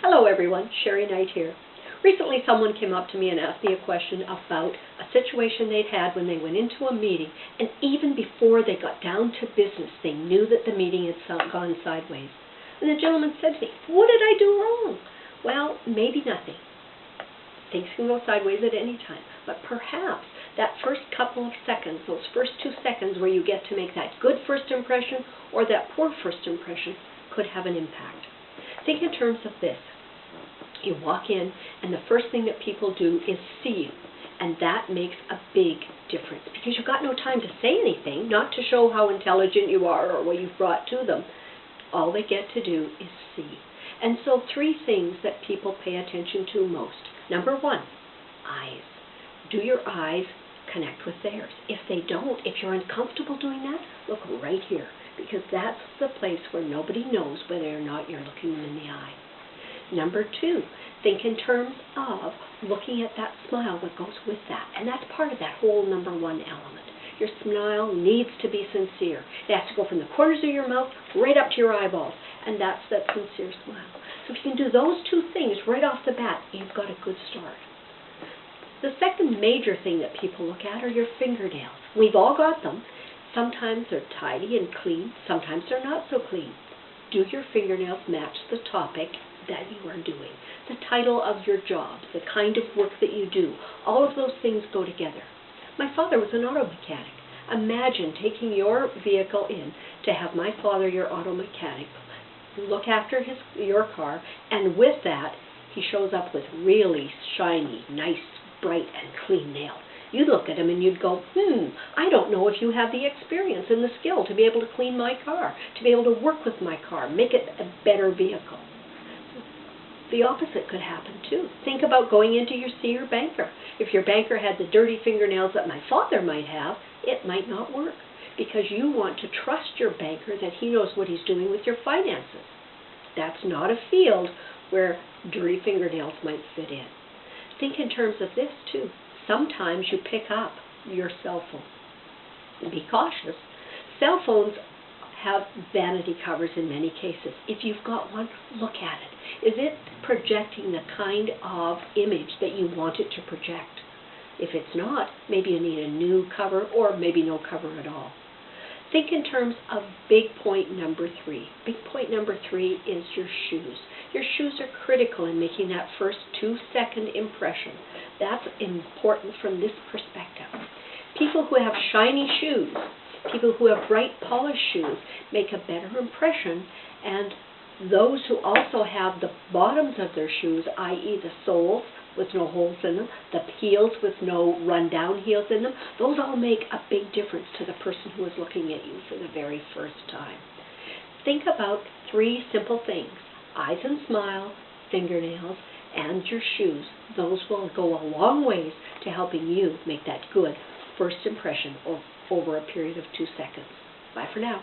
Hello everyone, Sherry Knight here. Recently someone came up to me and asked me a question about a situation they'd had when they went into a meeting, and even before they got down to business they knew that the meeting had gone sideways. And the gentleman said to me, "What did I do wrong?" Well, maybe nothing. Things can go sideways at any time, but perhaps that first couple of seconds, those first 2 seconds where you get to make that good first impression or that poor first impression, could have an impact. Think in terms of this. You walk in and the first thing that people do is see you, and that makes a big difference because you've got no time to say anything, not to show how intelligent you are or what you've brought to them. All they get to do is see. And so 3 things that people pay attention to most. Number 1, eyes. Do your eyes connect with theirs? If they don't, if you're uncomfortable doing that, look right here, because that's the place where nobody knows whether or not you're looking them in the eye. Number 2, think in terms of looking at that smile, what goes with that. And that's part of that whole number 1 element. Your smile needs to be sincere. It has to go from the corners of your mouth right up to your eyeballs. And that's that sincere smile. So if you can do those 2 things right off the bat, you've got a good start. The second major thing that people look at are your fingernails. We've all got them. Sometimes they're tidy and clean. Sometimes they're not so clean. Do your fingernails match the topic that you are doing? The title of your job, the kind of work that you do. All of those things go together. My father was an auto mechanic. Imagine taking your vehicle in to have my father, your auto mechanic, look after your car, and with that, he shows up with really shiny, nice, bright, and clean nails. You'd look at him and you'd go, I don't know if you have the experience and the skill to be able to clean my car, to be able to work with my car, make it a better vehicle. The opposite could happen too. Think about going in to see your banker. If your banker had the dirty fingernails that my father might have, it might not work, because you want to trust your banker that he knows what he's doing with your finances. That's not a field where dirty fingernails might fit in. Think in terms of this too. Sometimes you pick up your cell phone. Be cautious. Cell phones have vanity covers in many cases. If you've got one, look at it. Is it projecting the kind of image that you want it to project? If it's not, maybe you need a new cover or maybe no cover at all. Think in terms of big point number 3. Big point number 3 is your shoes. Your shoes are critical in making that first 2-second impression. That's important from this perspective. People who have shiny shoes, people who have bright polished shoes, make a better impression, and those who also have the bottoms of their shoes, i.e. the soles with no holes in them, the heels with no run-down heels in them, those all make a big difference to the person who is looking at you for the very first time. Think about 3 simple things: eyes and smile, fingernails, and your shoes. Those will go a long ways to helping you make that good first impression over a period of 2 seconds. Bye for now.